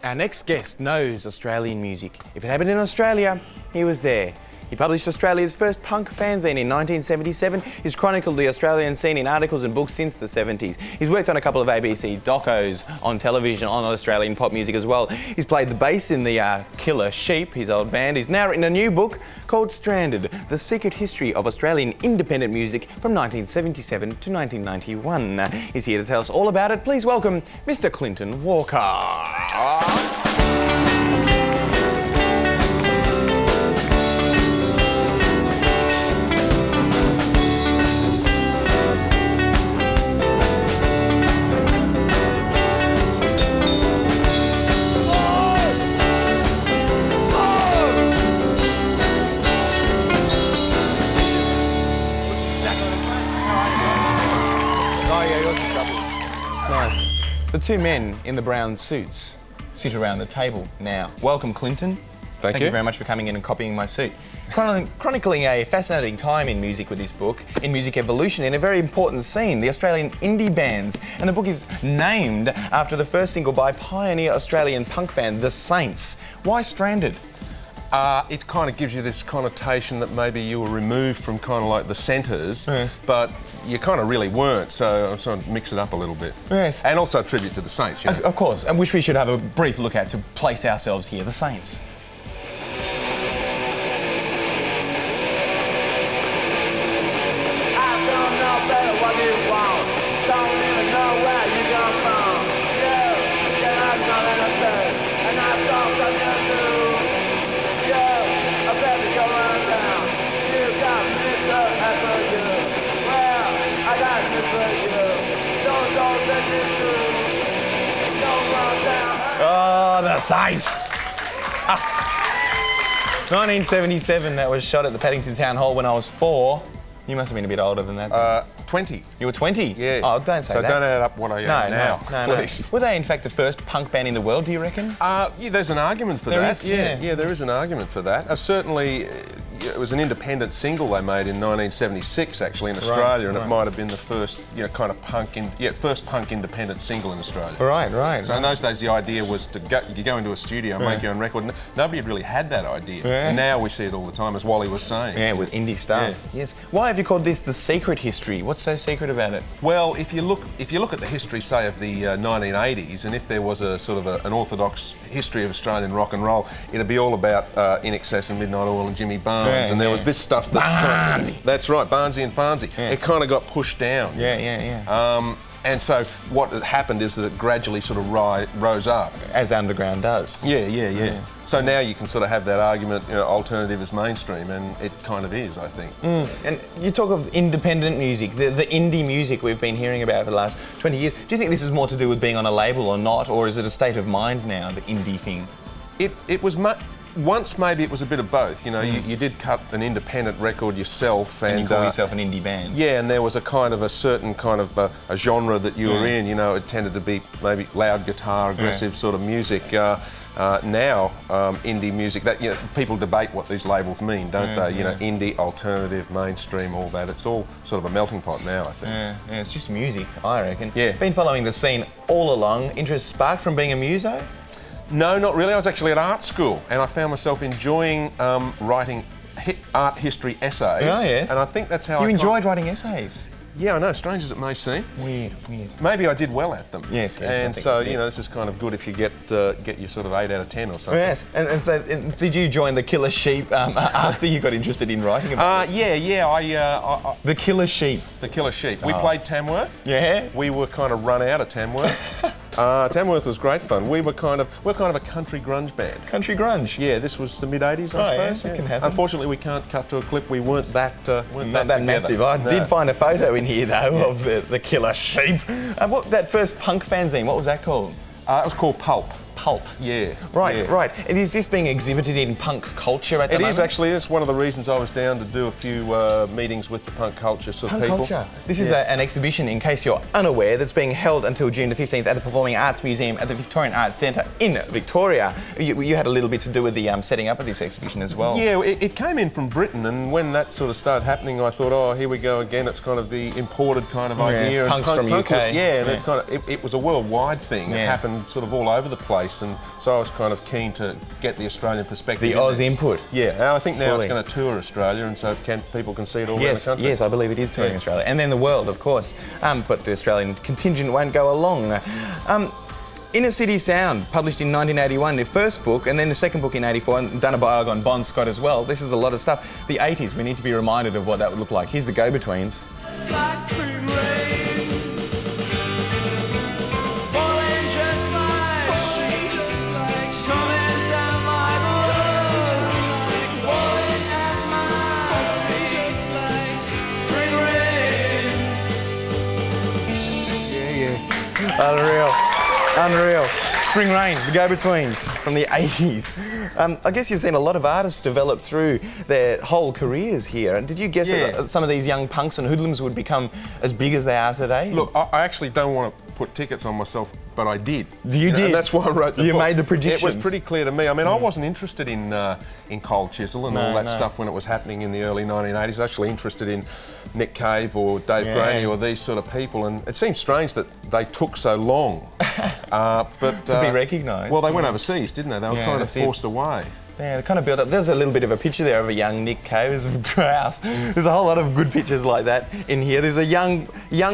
Our next guest knows Australian music. If it happened in Australia, he was there. He published Australia's first punk fanzine in 1977. He's chronicled the Australian scene in articles and books since the 70s. He's worked on a couple of ABC docos on television on Australian pop music as well. He's played the bass in the Killer Sheep, his old band. He's now written a new book called Stranded, The Secret History of Australian Independent Music from 1977 to 1991. He's here to tell us all about it. Please welcome Mr. Clinton Walker. Nice. The two men in the brown suits sit around the table now. Welcome, Clinton. Thank you very much for coming in and copying my suit. Chronicling a fascinating time in music with this book, in music evolution, in a very important scene, the Australian indie bands. And the book is named after the first single by pioneer Australian punk band, The Saints. Why Stranded? It kind of gives you this connotation that maybe you were removed from kind of like the centres, yes, but you kind of really weren't, so I'm trying to mix it up a little bit. Yes. And also a tribute to the Saints, you know? Of course, and which we should have a brief look at to place ourselves here, the Saints. I don't know better what you want. Don't even know where you come from. You cannot know anything, and I don't what you do. I better go on down. You got me to ever you. Well, I got this for you. Don't let me through. Don't run down. Oh, the Saints! 1977, that was shot at the Paddington Town Hall when I was 4. You must have been a bit older than that then. 20. You were 20? Yeah. Oh, don't say so that. So don't add up what I am now, please. No. Were they in fact the first punk band in the world, do you reckon? Yeah, there's an argument for that. Is, yeah, there is an argument for that. Certainly, it was an independent single they made in 1976, actually, in Australia, and it might have been the first, kind of first punk independent single in Australia. Right. So in those days, the idea was to go into a studio and make your own record. Nobody had really had that idea. Yeah. And now we see it all the time, as Wally was saying. Yeah, with indie stuff. Yeah. Yes. Why have you called this The Secret History? What's so secret about it? Well, if you look at the history, say, of the 1980s, and if there was a sort of an orthodox history of Australian rock and roll, it'd be all about In Excess and Midnight Oil and Jimmy Barnes. And there was this stuff that... That's right, Barnesy and Farnsey. Yeah. It kind of got pushed down. Yeah. And so what happened is that it gradually sort of rose up. As underground does. Yeah. So now you can sort of have that argument, alternative is mainstream, and it kind of is, I think. And you talk of independent music, the indie music we've been hearing about for the last 20 years. Do you think this is more to do with being on a label or not, or is it a state of mind now, the indie thing? It was once maybe it was a bit of both. You did cut an independent record yourself, and you call yourself an indie band. Yeah, and there was a certain kind of a genre that you were in. It tended to be maybe loud guitar, aggressive sort of music. Now, indie music, that people debate what these labels mean, don't they? Indie, alternative, mainstream, all that. It's all sort of a melting pot now, I think. Yeah, it's just music, I reckon. Yeah. Been following the scene all along. Interest sparked from being a muso? No, not really. I was actually at art school, and I found myself enjoying writing art history essays. Oh, yes. And I think that's how You enjoyed writing essays? Yeah, I know, strange as it may seem. Weird. Maybe I did well at them. Yes. And so, this is kind of good if you get your sort of 8 out of 10 or something. Yes, and so did you join the Killer Sheep after you got interested in writing about it? Yeah. The Killer Sheep. The Killer Sheep. We played Tamworth. Yeah. We were kind of run out of Tamworth. Tamworth was great fun. We're kind of a country grunge band. Country grunge? Yeah, this was the mid-80s, I suppose. Yeah, that can happen. Unfortunately, we can't cut to a clip. We weren't that massive. I did find a photo in here, though, of the Killer Sheep. That first punk fanzine, what was that called? It was called Pulp. Pulp. Yeah. Right. And is this being exhibited in punk culture at the moment? It is actually. It's one of the reasons I was down to do a few meetings with the punk culture sort of people. This is an exhibition, in case you're unaware, that's being held until June the 15th at the Performing Arts Museum at the Victorian Arts Centre in Victoria. You had a little bit to do with the setting up of this exhibition as well. Yeah, it came in from Britain, and when that sort of started happening, I thought, oh, here we go again. It's kind of the imported kind of idea. Punks from UK. It was a worldwide thing. It happened sort of all over the place. place, and so I was kind of keen to get the Australian perspective. The Oz input. Yeah, and I think now Fully. it's going to tour Australia, and so people can see it all around the Yes, country. yes, I believe it is touring Australia, and then the world, of course. But the Australian contingent won't go along. Inner City Sound, published in 1981, their first book, and then the second book in 84, and done a biog on Bon Scott as well. This is a lot of stuff. The 80s, we need to be reminded of what that would look like. Here's the Go-Betweens. Unreal. Unreal. Spring Rain, the Go-Betweens from the 80s. I guess you've seen a lot of artists develop through their whole careers here. And did you guess that some of these young punks and hoodlums would become as big as they are today? Look, I actually don't want to put tickets on myself, but I did. You did? And that's why I wrote the book. You made the predictions. It was pretty clear to me. I mean, I wasn't interested in Cold Chisel and all that stuff when it was happening in the early 1980s. I was actually interested in Nick Cave or Dave Graney or these sort of people, and it seems strange that they took so long. But to be recognised. Well, they went overseas, didn't they? They were kind of forced away. Yeah, they kind of built up. There's a little bit of a picture there of a young Nick Cave. There's a grouse. There's a whole lot of good pictures like that in here. There's a young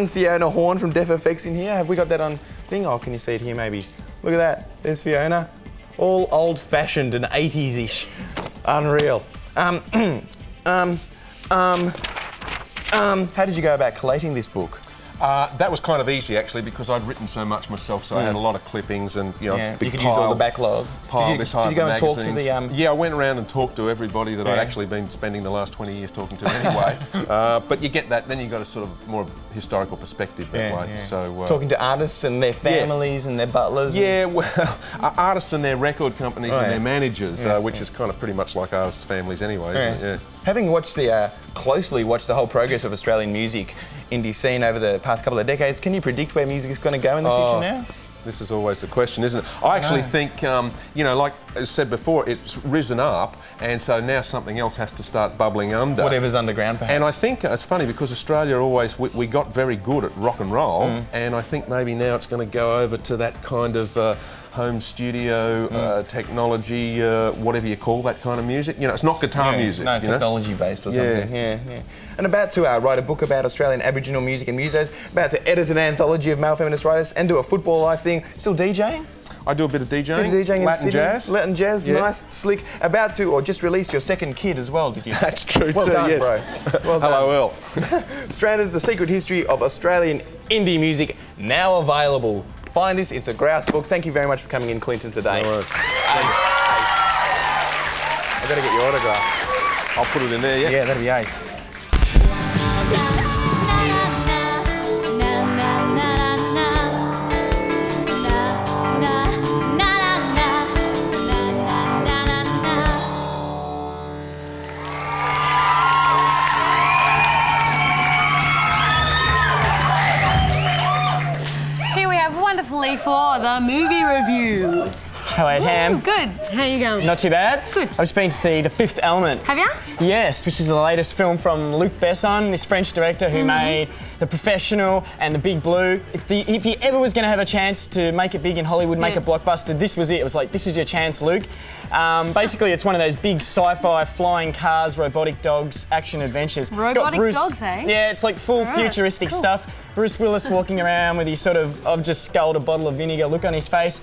Fiona Horn from Def FX in here. Have we got that on thing? Oh, can you see it here maybe? Look at that. There's Fiona. All old-fashioned and 80s-ish. Unreal. How did you go about collating this book? That was kind of easy actually, because I'd written so much myself, so I had a lot of clippings and big you could use all the backlog. Did you go and talk to the? Yeah, I went around and talked to everybody that I'd actually been spending the last 20 years talking to anyway. But you get that, then you got a sort of more historical perspective that way. Yeah. So talking to artists and their families and their butlers. Yeah, well, artists and their record companies and their managers, which is kind of pretty much like artists' families anyway, isn't it? Yeah. Having watched closely watched the whole progress of Australian music indie scene over the past couple of decades, can you predict where music is going to go in the future now? This is always the question, isn't it? I actually think, like I said before, it's risen up, and so now something else has to start bubbling under. Whatever's underground, perhaps. And I think it's funny because Australia always, we got very good at rock and roll, and I think maybe now it's going to go over to that kind of home studio, technology, whatever you call that kind of music. You know, it's not guitar music. No, technology-based or something. Yeah. And about to write a book about Australian Aboriginal music and musos, about to edit an anthology of male feminist writers, and do a football life thing. Still DJing? I do a bit of DJing. Bit of DJing in Latin Sydney. jazz. Latin jazz, nice, slick. About to, or just released your second kid as well, did you? That's true well too, done, yes. Bro. Well Hello, done. Earl. Stranded, the secret history of Australian indie music, now available. Find this, it's a grouse book. Thank you very much for coming in, Clinton, today. No worries. I've got to get your autograph. I'll put it in there, yeah? Yeah, that'd be ace. For the movie reviews. Hello, Tam. Good. How you going? Not too bad. Good. I've just been to see The Fifth Element. Have you? Yes, which is the latest film from Luc Besson, this French director who made The Professional and The Big Blue. If he ever was going to have a chance to make it big in Hollywood, make a blockbuster, this was it. It was like, this is your chance, Luc. Basically, it's one of those big sci-fi flying cars, robotic dogs, action adventures. Robotic dogs, eh? Yeah, it's like full futuristic stuff. Bruce Willis walking around with his sort of, I've just sculled a bottle of vinegar look on his face,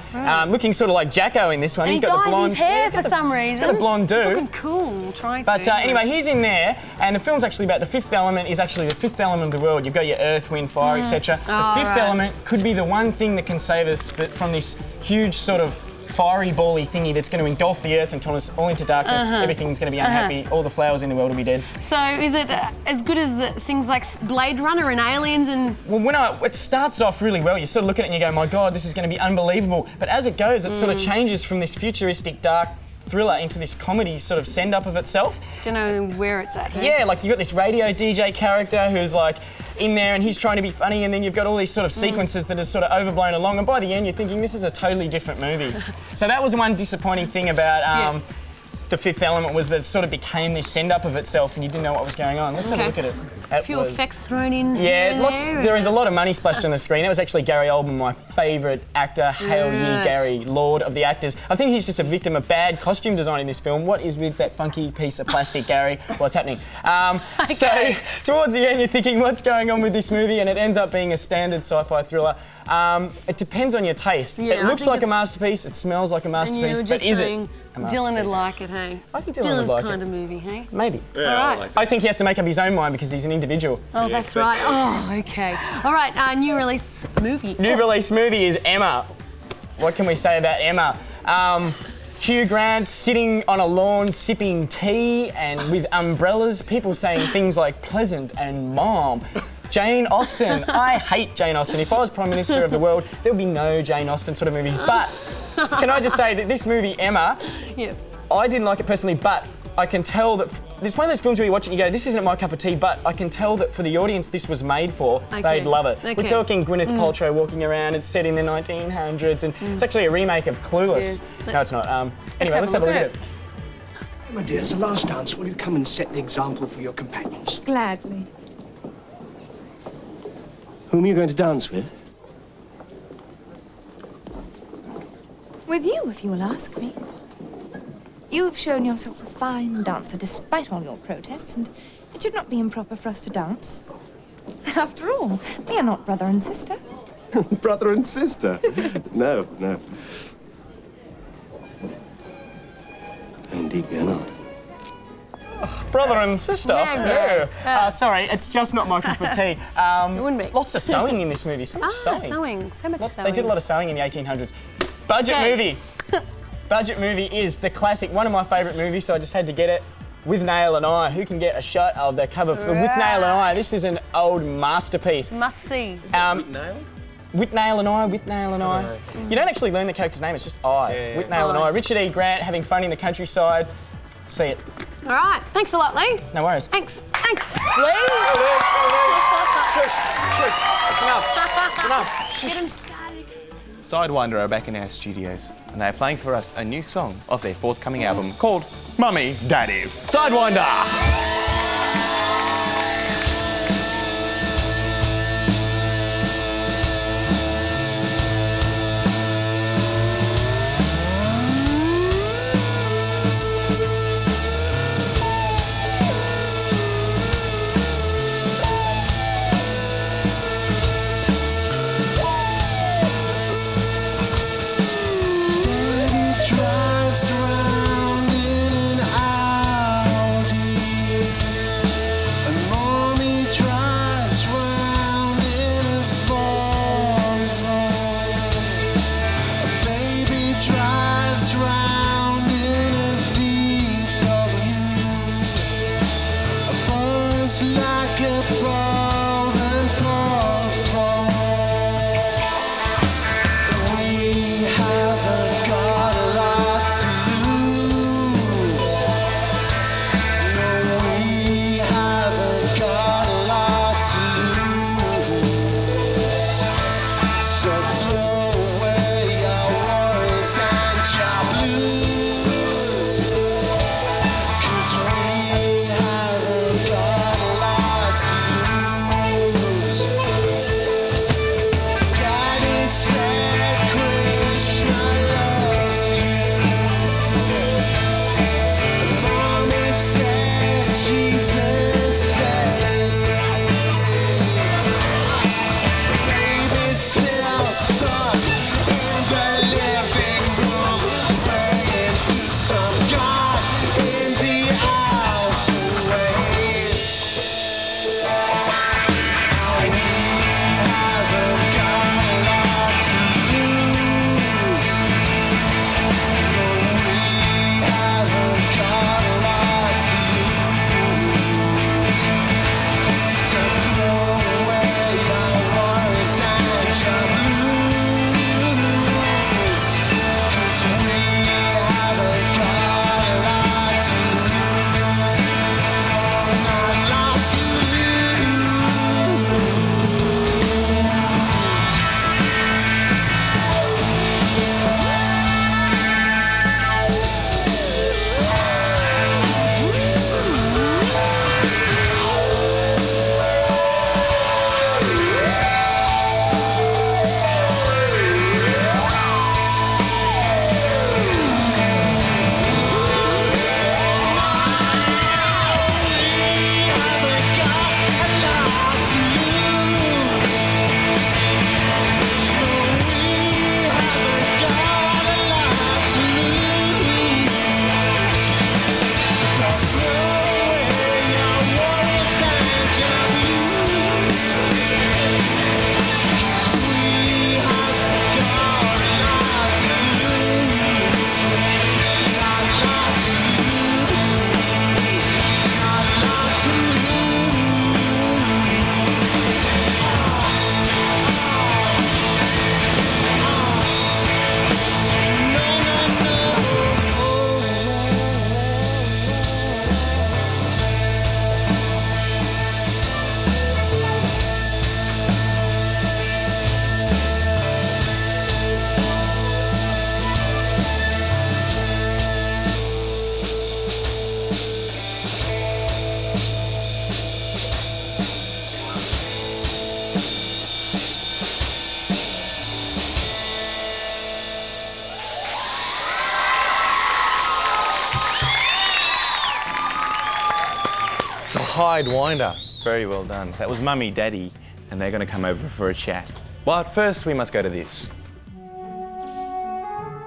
looking sort of like Jacko in this one. And He's he got dyes the blonde his hair he's got for some reason. He's got a blonde do. He's looking cool, trying But to. anyway, he's in there, and the film's actually about the fifth element is actually the fifth element of the world. You've got your earth, wind, fire, etc. The fifth element could be the one thing that can save us from this huge sort of fiery bally thingy that's going to engulf the earth and turn us all into darkness. Everything's going to be unhappy. All the flowers in the world will be dead. So is it as good as things like Blade Runner and Aliens and... Well, it starts off really well. You sort of look at it and you go, my God, this is going to be unbelievable. But as it goes, it sort of changes from this futuristic dark thriller into this comedy sort of send-up of itself. Do you know where it's at? Yeah, like you've got this radio DJ character who's like in there and he's trying to be funny, and then you've got all these sort of sequences that are sort of overblown along, and by the end you're thinking this is a totally different movie. So that was one disappointing thing about The Fifth Element was that it sort of became this send-up of itself and you didn't know what was going on. Let's have a look at it. A few effects thrown in. Yeah, here there is a lot of money splashed on the screen. That was actually Gary Oldman, my favourite actor. Hail ye, Gary, Lord of the Actors. I think he's just a victim of bad costume design in this film. What is with that funky piece of plastic, Gary? What's happening? So, towards the end, you're thinking, what's going on with this movie? And it ends up being a standard sci-fi thriller. It depends on your taste. Yeah, it looks like a masterpiece, it smells like a masterpiece, but is it? Dylan would like it, hey? I think Dylan would like it. Dylan's kind of movie, hey? Maybe. All right. I think he has to make up his own mind because he's an individual. Oh, that's right. Oh, okay. All right, new release movie. New release movie is Emma. What can we say about Emma? Hugh Grant sitting on a lawn sipping tea and with umbrellas, people saying things like pleasant and mom. Jane Austen. I hate Jane Austen. If I was Prime Minister of the world, there would be no Jane Austen sort of movies. But can I just say that this movie, Emma, I didn't like it personally, but I can tell that it's one of those films where you watch it and you go, this isn't my cup of tea, but I can tell that for the audience this was made for, they'd love it. We're talking Gwyneth Paltrow walking around, it's set in the 1900s, and it's actually a remake of Clueless. Yeah. No, it's not. Anyway, let's have a look at it. My dear, it's the last dance. Will you come and set the example for your companions? Gladly. Whom are you going to dance with? With you, if you will ask me. You have shown yourself a fine dancer despite all your protests, and it should not be improper for us to dance. After all, we are not brother and sister. Brother and sister? No, no. Indeed, we are not. Brother and sister? No. Sorry, it's just not my cup of tea. It wouldn't be. Lots of sewing in this movie. So much sewing. So much sewing. They did a lot of sewing in the 1800s. Budget movie. Budget movie is the classic, one of my favourite movies, so I just had to get it. With Nail and I. Who can get a shot of the cover for With Nail and I? This is an old masterpiece. Must see. With Nail and I, With Nail and I. You don't actually learn the character's name, it's just I. With Nail and I. Richard E. Grant having fun in the countryside. See it. All right. Thanks a lot, Lee. No worries. Thanks, Lee. Enough. Get him started. Sidewinder are back in our studios and they're playing for us a new song off their forthcoming album called Mummy Daddy. Sidewinder! Drives around in an Audi. Sidewinder. Very well done. That was Mummy, Daddy, and they're going to come over for a chat. But first, we must go to this.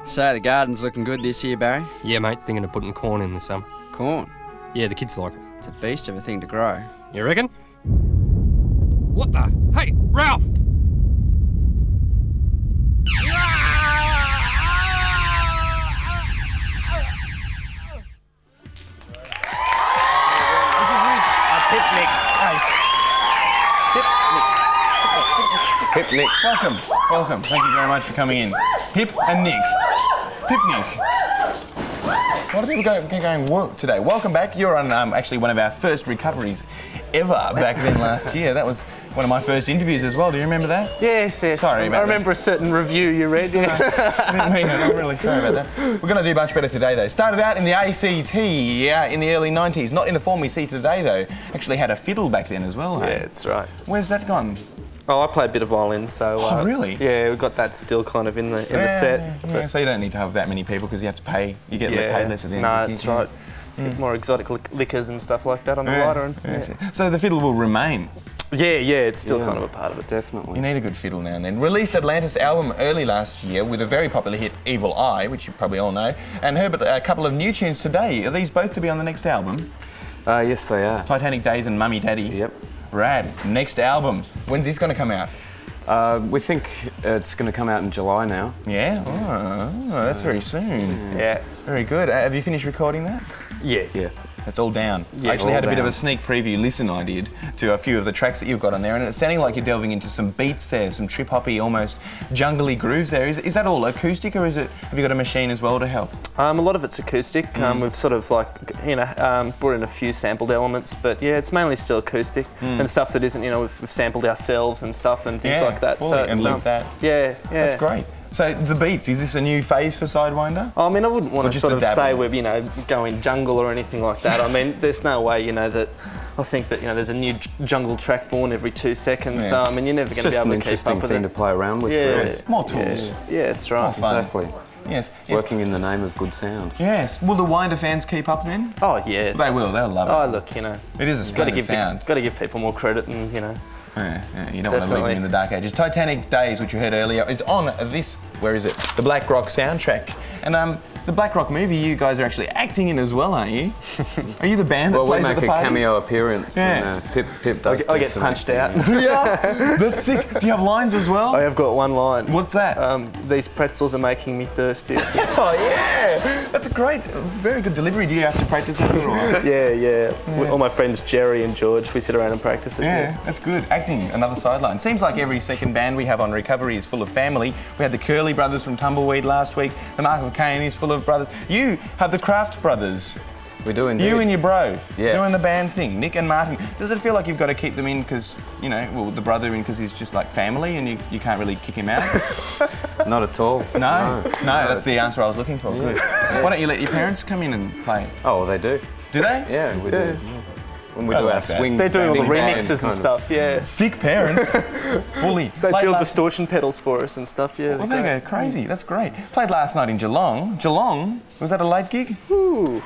So the garden's looking good this year, Barry. Yeah, mate, thinking of putting corn in this summer. Corn. Yeah, the kids like it. It's a beast of a thing to grow. You reckon? What the? Hey, Ralph! Picnic. Nice. Pip Nick. Welcome. Welcome. Thank you very much for coming in. Pip and Nick. Picnic. A lot of people going work today. Welcome back. You're on actually one of our first recoveries ever back then last year. That was one of my first interviews as well. Do you remember that? Yes, yes. Sorry about I remember a certain review you read. Yes. Didn't mean it. I'm really sorry about that. We're going to do much better today, though. Started out in the ACT, in the early 90s. Not in the form we see today, though. Actually had a fiddle back then as well. Yeah, Hey? that's right. Where's that gone? Oh, I play a bit of violin, so... Oh, really? Yeah, we've got that still kind of in the set. Yeah, so you don't need to have that many people because you have to pay. You get paid less at the end. No, that's right. Let's get more exotic liquors and stuff like that on the rider. And, So the fiddle will remain. yeah, it's still kind of a part of it. Definitely. You need a good fiddle now and then. Released Atlantis album early last year with a very popular hit, Evil Eye, which you probably all know, and heard a couple of new tunes today. Are these both to be on the next album? Yes, they are. Titanic Days and Mummy Daddy. Yep. Rad. Next album. When's this going to come out? We think it's going to come out in July now. Yeah? Oh, that's very soon. Yeah. Very good. Have you finished recording that? Yeah. Yeah. It's all down. Yeah, I actually had a all bit of a down. sneak preview listen I did to a few of the tracks that you've got on there, and it's sounding like you're delving into some beats there, some trip-hoppy, almost jungly grooves there. Is that all acoustic, or have you got a machine as well to help? A lot of it's acoustic. We've sort of brought in a few sampled elements, but yeah, it's mainly still acoustic and stuff that isn't, we've sampled ourselves and stuff and things like that. Fully, So and it's, loop that. Yeah. That's great. So the beats, is this a new phase for Sidewinder? I mean, I wouldn't want to just sort a of dabble? say we're, going jungle or anything like that. I mean, there's no way, that I think that, there's a new jungle track born every 2 seconds. Yeah. So, I mean, you're never It's going to be just an able to keep interesting up with thing to it. play around with. Yeah. really. More tools. Yeah, that's right. Fun. Exactly. Yes. Working in the name of good sound. Yes. Will the Winder fans keep up then? Oh, yeah. They will. They'll love it. Oh, look, It is a got to splendid give sound. got to give people more credit, and Yeah, you don't want to leave them Definitely. in the dark ages. Titanic Days, which you heard earlier, is on this, where is it? The Black Rock soundtrack. And the Black Rock movie you guys are actually acting in as well, aren't you? Are you the band that Well, we plays at make the a party? cameo appearance, Yeah. and Pip does. I do get some punched acting. out. Do ya? That's sick. Do you have lines as well? I have got one line. What's that? These pretzels are making me thirsty. Oh, yeah. That's a great, very good delivery. Do you have to practice that or what? Yeah. With all my friends Jerry and George, we sit around and practice it. Yeah, that's good. Acting, another sideline. Seems like every second band we have on Recovery is full of family. We had the Curly brothers from Tumbleweed last week. The Mark McCain is full of brothers. You have the Kraft brothers. We do indeed. You and your bro Yeah. doing the band thing, Nick and Martin. Does it feel like you've got to keep them in because, the brother in because he's just like family and you can't really kick him out? Not at all. No, that's the answer I was looking for. Good. Why don't you let your parents come in and play? Oh, well, they do. Do they? Yeah, we do. When we I do like our that. swing. They're doing all the band remixes kind and of- stuff, yeah. Sick parents. Fully. They Played build last- distortion pedals for us and stuff, yeah. Well, there you go. Crazy. That's great. Played last night in Geelong. Geelong? Was that a late gig? Ooh.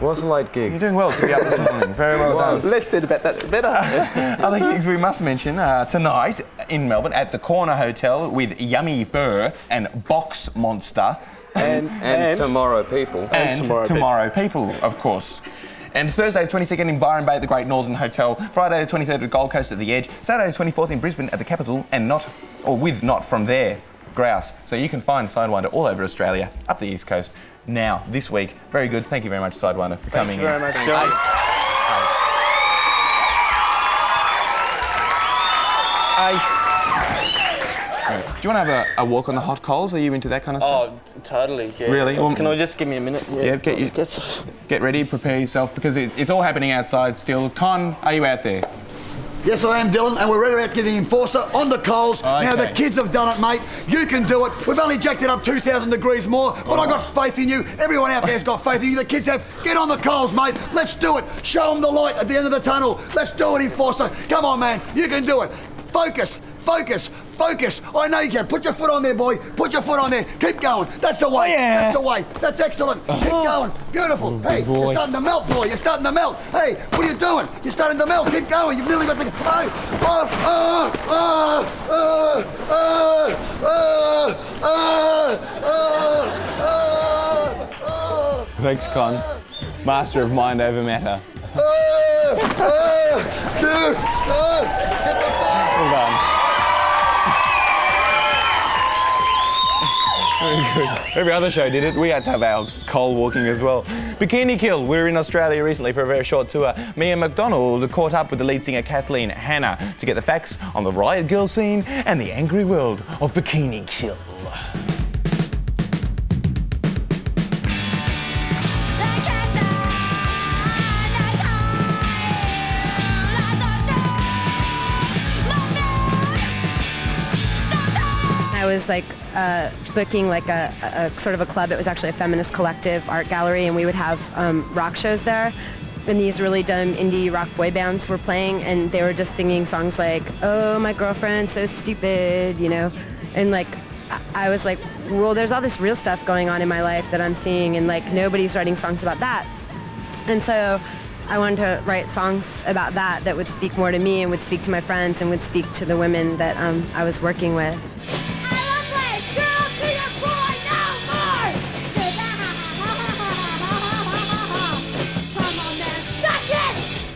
Was a late gig. You're doing well to be up this morning. Very well done. Less said about that, the better. Other gigs we must mention tonight in Melbourne at the Corner Hotel with Yummy Fur and Box Monster. And tomorrow, people. And Tomorrow People, of course. And Thursday the 22nd in Byron Bay at the Great Northern Hotel. Friday the 23rd at Gold Coast at the Edge. Saturday the 24th in Brisbane at the Capitol and Not From There, Grouse. So you can find Sidewinder all over Australia, up the East Coast, now, this week. Very good. Thank you very much, Sidewinder, for coming in. Thank you very much, John. Do you want to have a walk on the hot coals? Are you into that kind of stuff? Oh, totally, yeah. Really? Well, Can I just give me a minute? Yeah, get ready, prepare yourself, because it's all happening outside still. Con, are you out there? Yes, I am, Dylan, and we're ready to get the Enforcer on the coals. Okay. Now, the kids have done it, mate. You can do it. We've only jacked it up 2,000 degrees more, but I've got faith in you. Everyone out there's got faith in you. The kids have. Get on the coals, mate. Let's do it. Show them the light at the end of the tunnel. Let's do it, Enforcer. Come on, man. You can do it. Focus, focus, focus. I know you can. Put your foot on there, boy. Put your foot on there. Keep going. That's the way. That's the way. That's excellent. Keep going. Beautiful. Hey, you're starting to melt, boy. You're starting to melt. Hey, what are you doing? You're starting to melt. Keep going. You've nearly got the... Thanks, Con. Master of mind over matter. Dude! Get the fuck! Well done. Very good. Every other show did it. We had to have our coal walking as well. Bikini Kill. We were in Australia recently for a very short tour. Me and McDonald caught up with the lead singer Kathleen Hanna to get the facts on the riot girl scene and the angry world of Bikini Kill. I was like booking like a sort of a club. It was actually a feminist collective art gallery, and we would have rock shows there. And these really dumb indie rock boy bands were playing, and they were just singing songs like, "Oh, my girlfriend's so stupid," you know. And like, I was like, well, there's all this real stuff going on in my life that I'm seeing, and like nobody's writing songs about that. And so I wanted to write songs about that would speak more to me and would speak to my friends and would speak to the women that I was working with.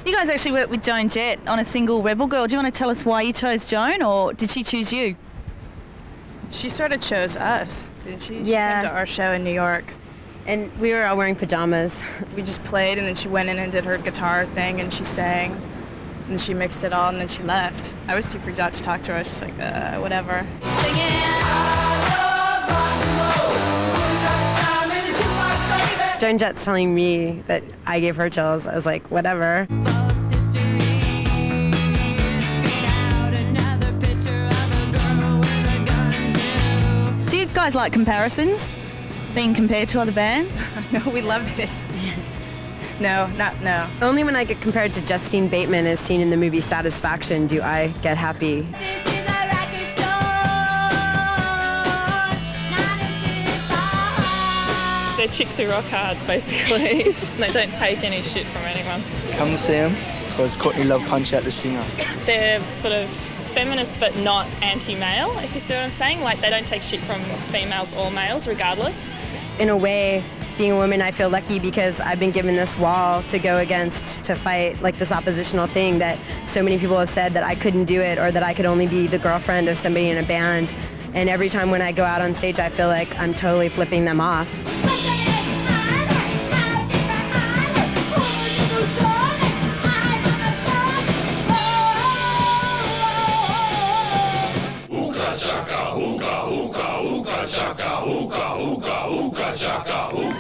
You guys actually worked with Joan Jett on a single, Rebel Girl. Do you want to tell us why you chose Joan, or did she choose you? She sort of chose us, didn't she? Yeah. She came to our show in New York. And we were all wearing pajamas. We just played, and then she went in and did her guitar thing, and she sang, and she mixed it all, and then she left. I was too freaked out to talk to her. I was just like, whatever. Joan Jett's telling me that I gave her chills. I was like, whatever. Do you guys like comparisons? Being compared to other bands? No, we love it. No. Only when I get compared to Justine Bateman as seen in the movie Satisfaction do I get happy. They're chicks who rock hard, basically. They don't take any shit from anyone. Come to see them, because Courtney Love Punch Out the singer. They're sort of feminist but not anti-male, if you see what I'm saying. Like, they don't take shit from females or males, regardless. In a way, being a woman, I feel lucky because I've been given this wall to go against, to fight like this oppositional thing that so many people have said that I couldn't do it or that I could only be the girlfriend of somebody in a band. And every time when I go out on stage, I feel like I'm totally flipping them off. Chaka, hookah, hookah, hookah, chaka, hookah, hookah, hookah, chaka, hookah.